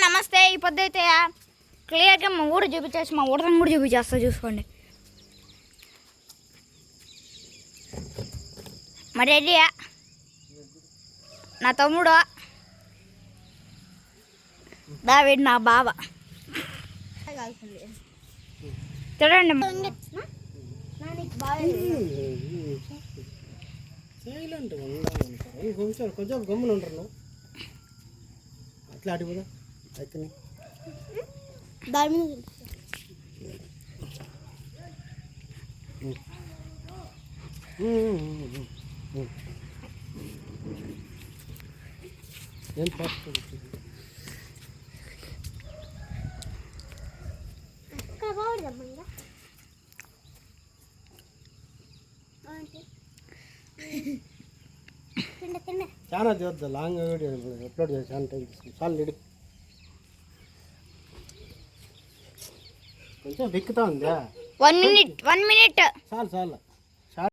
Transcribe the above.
నమస్తే. ఈ పొద్దు అయితే క్లియర్గా మా ఊరు చూపించేసి మా ఊరిని కూడా చూపించేస్తా, చూసుకోండి. మరి రెడీ నా తమ్ముడు, దావిడ్ నా బావ. చూడండి కొంచెం గమ్ములు ఉంటారు అట్లా అడిగిపోదా అయితే దాని మీద ఏం పాటు చాలా చూద్దాం లాంగ్ వీడియో అప్లోడ్ చేసి చాలా టైం తీసుకుంది. చాలా నిడి కొంచెం దిక్కుతా ఉందా. 1 minute చాలు చాలు